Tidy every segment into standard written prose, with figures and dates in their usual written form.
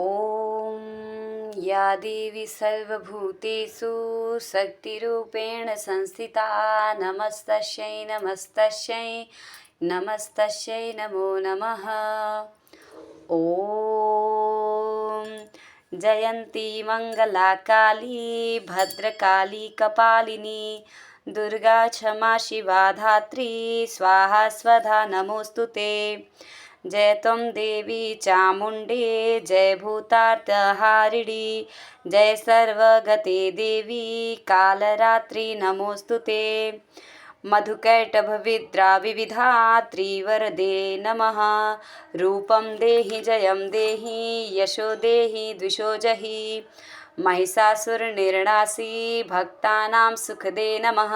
ॐ या देवी सर्वभूतेषु शक्तिरूपेण संस्थिता नमस्तस्यै नमस्तस्यै नमस्तस्यै नमो नमः। ॐ जयन्ती मङ्गला काली भद्रकाली कपालिनी दुर्गा क्षमा शिवा धात्री स्वाहा स्वधा नमोस्तुते। जय त्वं देवी चामुण्डे जय भूतार्तहारिणी जय सर्वगते देवी कालरात्रि नमोस्तुते। मधुकैटभविद्रा विविधात्रिवरदे नमः। रूपं देहि जयं देहि यशो देहि द्विषो जहि महिषासुरनिर्णासी भक्तानां सुखदे नमः।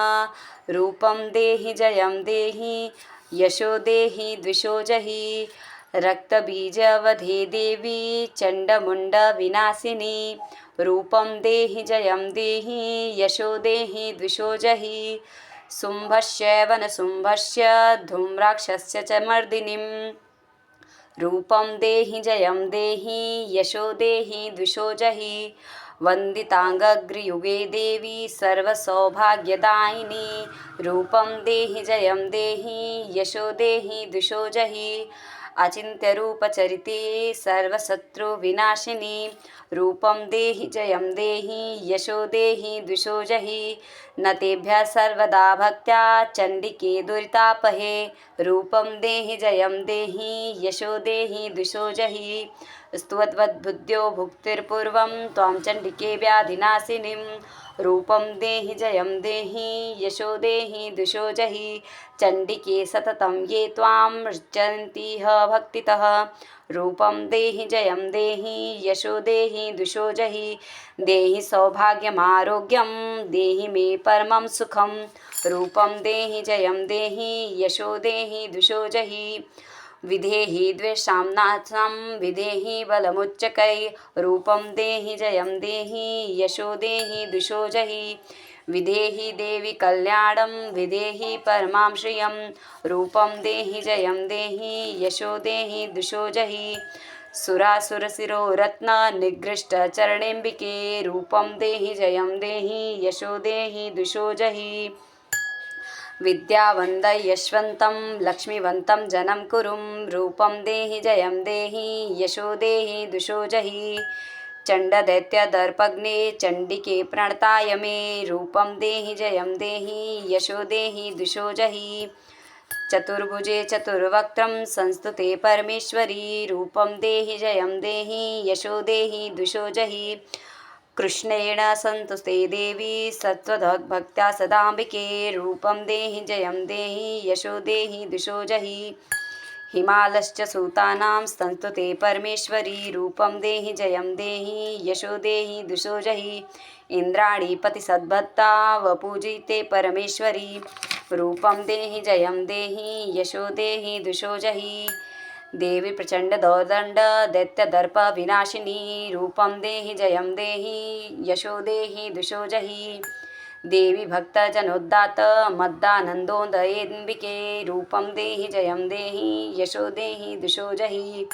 रूपं देहि जयं देहि यशो देहि द्विषो जहि रक्तबीजवधे देवी चण्डमुण्डविनाशिनी। रूपं देहि जयं देहि यशो देहि द्विषो जहि शुम्भस्य वनशुम्भस्य धूम्राक्षस्य च मर्दिनीं। रूपं देहि जयं देहि यशो देहि द्विषो जहि वन्दिताङ्घ्रियुगे देवी सर्वसौभाग्यदायिनी। रूपं देहि जयं देहि यशो देहि द्विषो जहि अचिन्त्यरूपचरिते सर्वशत्रुविनाशिनी। रूपं देहि जयं देहि यशो देहि द्विषो जहि न तेभ्यः सर्वदा भक्त्या चण्डिके दुरितापहे। रूपं देहि जयं देहि यशो देहि द्विषो जहि स्तुवद्बुद्ध्यो भुक्तिर्पूर्वं त्वां चण्डिके व्याधिनाशिनीं। रूपं देहि जयं देहि यशो देहि द्विषो जहि चण्डिके सततं ये त्वां अर्चन्तिह भक्तितः। रूपं देहि जयं देहि यशो देहि द्विषो जहि देहि सौभाग्यमारोग्यं देहि मे परमं सुखं। रूपं देहि जयं देहि यशो देहि द्विषो जहि विधेहि द्वेषां नाशं विधेहि बलमुच्चकै। रूपं देहि जयं देहि यशो देहि द्विषो जहि विधेहि देवी कल्याणं विधेहि परमां श्रियं। रूपं देहि जयं देहि यशो देहि द्विषो जहि सुरासुरशिरोरत्ननिगृष्टचरणेऽम्बिके। रूपं देहि जयं देहि यशो देहि द्विषो जहि विद्यावन्तं लक्ष्मीवन्तं जनं कुरुं। रूपं देहि जयं देहि यशो देहि द्विषो जहि चण्डदैत्यदर्पग्ने चण्डिके प्रणताय मे। रूपं देहि जयं देहि यशो देहि द्विषो जहि चतुर्भुजे चतुर्वक्त्रं संस्तुते परमेश्वरी। रूपं देहि जयं देहि यशो देहि द्विषो जहि कृष्णेन संतुष्टे देवी सत्त्वभक्त्या सदाम्बिके। रूपं देहि जयं देहि यशो देहि द्विषो जहि हिमालश्च सूतानां संस्तुते परमेश्वरी। रूपं देहि जयं देहि यशो देहि द्विषो जहि इन्द्राणीपति सद्भक्ता वपूजिते परमेश्वरी। रूपं देहि जयं देहि यशो देहि द्विषो जहि देवी प्रचण्डदौर्दण्ड दैत्यदर्प विनाशिनी। रूपं देहि जयं देहि यशो देहि द्विषो जहि देवी भक्तजनोद्दात मद्दानन्दोदयेऽम्बिके। रूपं देहि जयं देहि यशो देहि द्विषो जहि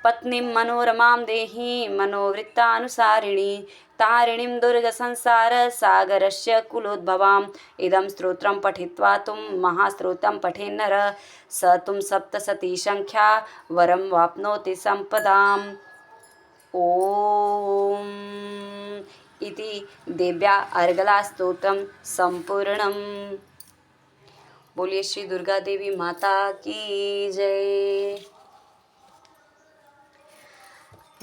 पत्नीं मनोरमां देहि मनोवृत्तानुसारिणी तारिणीं दुर्गसंसारसागरस्य कुलोद्भवाम्। इदं स्तोत्रं पठित्वा तुं महास्तोत्रं पठेन्नर स तुं सप्तशतीसङ्ख्या वरं वाप्नोति सम्पदाम्। ॐ इति देव्या अर्गला स्तोत्रं संपूर्णम्। बोलिए श्री दुर्गा देवी माता की जय।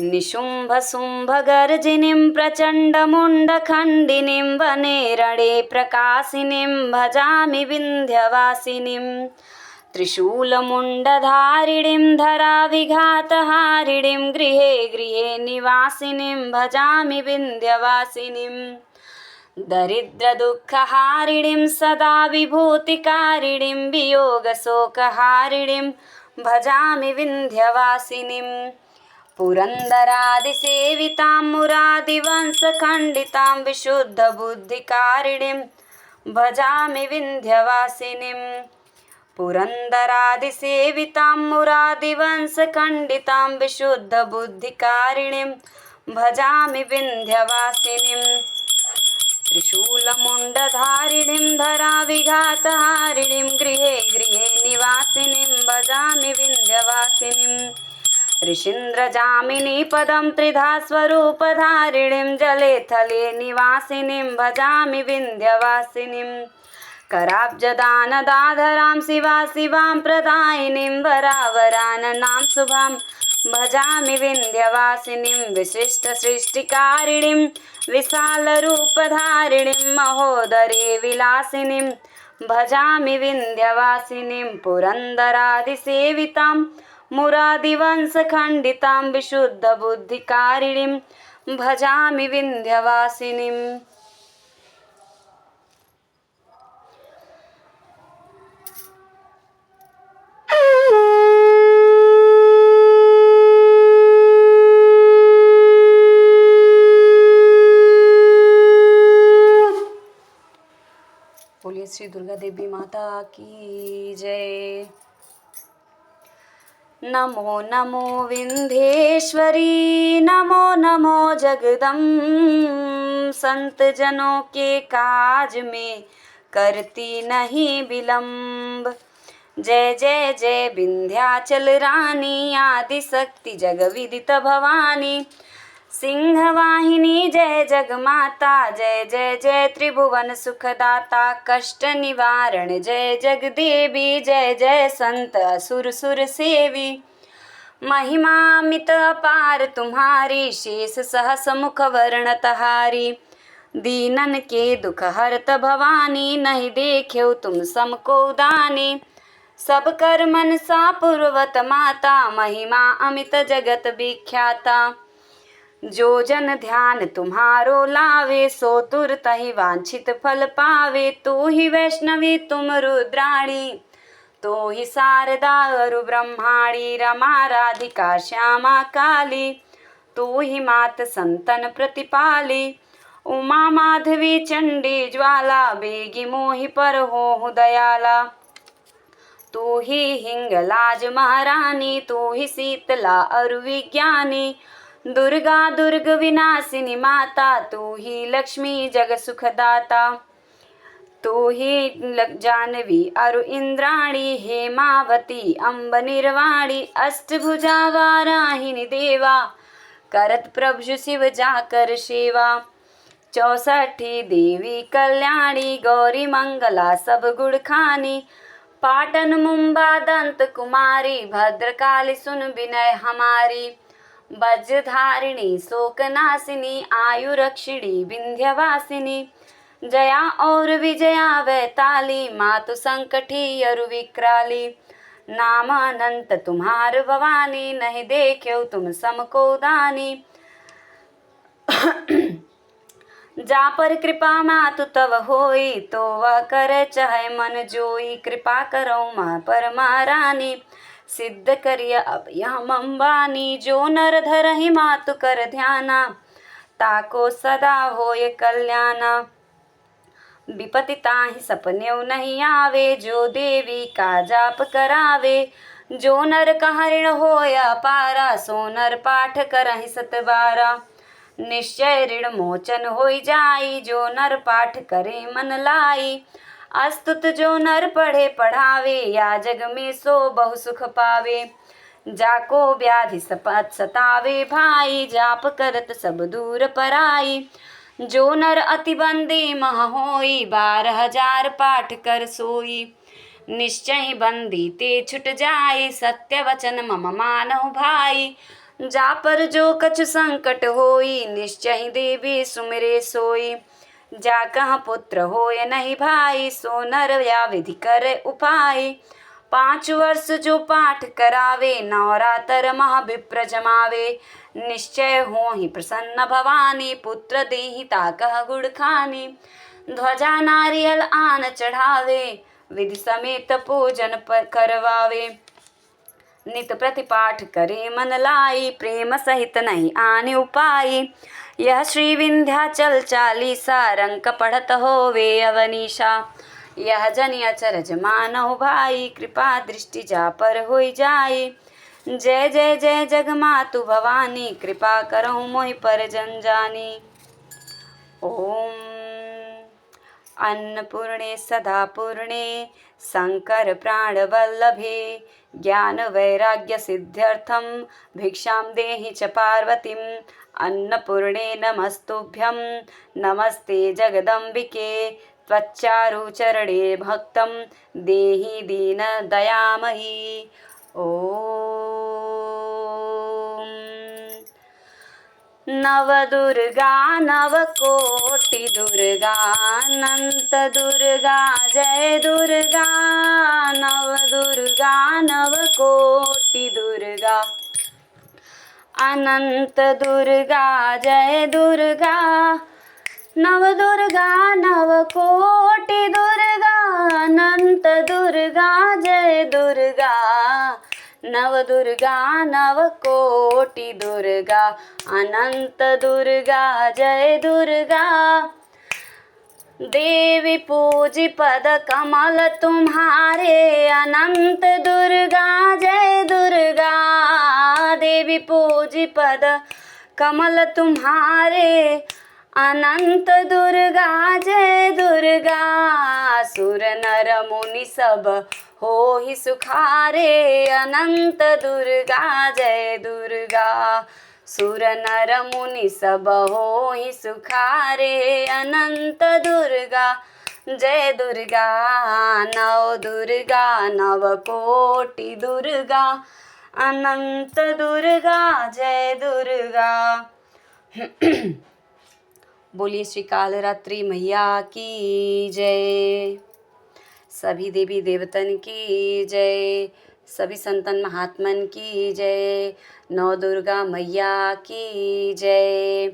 निशुम्भशुम्भगर्जिनीं प्रचण्डमुण्डखण्डिनीं वने रणे प्रकाशिनीं भजामि विन्ध्यवासिनीं त्रिशूलमुण्डधारिणीं धराविघातहारिणीं गृहे गृहे निवासिनीं भजामि विन्ध्यवासिनीं दरिद्रदुःखहारिणीं सदा विभूतिकारिणीं वियोगशोकहारिणीं भजामि विन्ध्यवासिनीं पुरन्दरादिसेवितां मुरादिवंशखण्डितां विशुद्धबुद्धिकारिणीं भजामि विन्ध्यवासिनीं पुरन्दरादिसेवितां मुरादिवंशखण्डितां विशुद्धबुद्धिकारिणीं भजामि विन्ध्यवासिनीं त्रिशूलमुण्डधारिणीं धराविघातहारिणीं गृहे गृहे निवासिनीं भजामि विन्ध्यवासिनीं ऋषीन्द्रजामिनीपदं त्रिधा स्वरूपधारिणीं जले थले निवासिनीं भजामि विन्ध्यवासिनीं कराब्जदानदाधरां शिवां प्रदायिनीं वरावराननां शुभां भजामि विन्ध्यवासिनीं विशिष्टसृष्टिकारिणीं विशालरूपधारिणीं महोदरे विलासिनीं भजामि विन्ध्यवासिनीं पुरन्दरादिसेवितां मुरादिवंशखण्डितां विशुद्धबुद्धिकारिणीं भजामि विन्ध्यवासिनीम्। बोलिए श्री दुर्गा देवी माता की जय। नमो नमो विंध्येश्वरी, नमो नमो जगदम्ब, संत जनों के काज में करती नहीं विलम्ब। जय जय जय विंध्याचल रानी, आदि शक्ति जग विदित भवानी, सिंहवाहिनी जय जगमाता, जय जय जय त्रिभुवन सुखदाता, कष्ट निवारण जय जगदेवी, जय जय संत असुर सुर सेवी। महिमामित अपार तुम्हारी, शेष सहस मुख वर्ण तहारी, दीनन के दुख हरत भवानी, नहीं देख्यो तुम समको दानी। सब कर मनसा पूर्वत माता, महिमा अमित जगत विख्याता। जो जन ध्यान तुम्हारो लावे, सो तुरत ही वांछित फल पावे। तू ही वैष्णवी तुम रुद्राणी, तो ही शारदा अरु ब्रह्माणी, रमा राधिका श्यामा काली, तू ही मात संतन प्रतिपाली। उमा माधवी चंडी ज्वाला, बेगी मोहि पर हो दयाला। तू ही हिंगलाज महारानी, तू ही शीतला अरु विज्ञानी। दुर्गा दुर्ग विनाशिनी माता, तू ही लक्ष्मी जग सुखदाता। तू ही जानवी अरु इंद्राणी, हेमावती अम्ब निर्वाणी। अष्टभुजा वाराहिनी देवा, करत प्रभु शिव जाकर सेवा। 64 देवी कल्याणी, गौरी मंगला सब गुण खानी। पाटन मुंबा दंत कुमारी, भद्रकाली सुन विनय हमारी। वज्रधारिणी शोकनाशिनी, आयु रक्षिणी विंध्यवासिनी। जया और विजया वैताली, मातु संकटी अरु विक्राली। नाम अनंत तुम्हार भवानी, नहीं देख्यो तुम समको दानी। जा पर कृपा मातु तव होई, तो वह करे चाहे मन जोई। कृपा करो माँ पर महारानी, सिद्ध करिय अब यह मंबानी। जो नर धरहि मातु कर ध्याना, ताको सदा होय कल्याणा। विपति ताहि सपन्यों नहीं आवे, जो देवी का जाप करावे। जो नर का ऋण होया पारा, सो नर पाठ करहि सतबारा। निश्चय ऋण मोचन होई जाई, जो नर पाठ करे मन लाई। अस्तुत जो नर पढ़े पढ़ावे, या जग में सो बहु सुख पावे। जाको व्याधि सतावे भाई, जाप करत सब दूर पराई। जो नर अति बंदी मह होई, 12,000 पाठ कर सोई। निश्चय बंदी ते छुट जाई, सत्य वचन मम मानहु भाई। जा पर जो कछु संकट होई, निश्चय देवी सुमिरे सोई। जा कहाँ पुत्र होय नहीं भाई, सो नर या विधि करे उपाय। 5 वर्ष जो पाठ करावे, नवरातर महाविप्र जमावे। निश्चय हो ही प्रसन्न भवानी, पुत्र देहि ताकह गुड़ खानी। ध्वजा नारियल आन चढ़ावे, विधि समेत पूजन करवावे। नित प्रतिपाठ करे मन लाई, प्रेम सहित नहीं आने उपाय। यह श्री विंध्याचल चालीसा, रंक पढ़त होवे अवनीशा। यह जन अचरज मानव भाई, कृपा दृष्टि जा पर होई जाए। जय जय जय जगमातु भवानी, कृपा करहु मोहि पर जन जानी। ओम अन्नपूर्णे सदा पूर्णे, शंकर प्राणवल्लभे, ज्ञान वैराग्य सिद्ध्यर्थम, भिक्षां देहि च पार्वतीम्। अन्नपूर्णे नमस्तुभ्यं, नमस्ते जगदम्बिके, त्वच्चारुचरणे भक्तं देहि दीनदयामयी। ओम नवदुर्गा नवकोटि दुर्गा, अनंत दुर्गा जय दुर्गा। नवदुर्गा नवकोटि दुर्गा, अनंत दुर्गा जय दुर्गा। नवदुर्गा नवकोटि दुर्गा, अनंत दुर्गा जय दुर्गा। नवदुर्गा नवकोटि दुर्गा, अनंत दुर्गा जय दुर्गा। देवी पूजी पद कमल तुम्हारे, अनंत दुर्गा जय दुर्गा। देवी पूजी पद कमल तुम्हारे, अनंत दुर्गा जय दुर्गा। सुर नर मुनि सब होहि सुखारे, अनंत दुर्गा जय दुर्गा। सुर नर मुनि सब होहि सुखारे, अनंत दुर्गा जय दुर्गा। नव दुर्गा नवकोटि दुर्गा, अनंत दुर्गा जय दुर्गा। बोलिए श्री कालरात्रि मैया की जय। सभी देवी देवतन की जय, सभी संतन महात्मन की जय, नौ दुर्गा मैया की जय।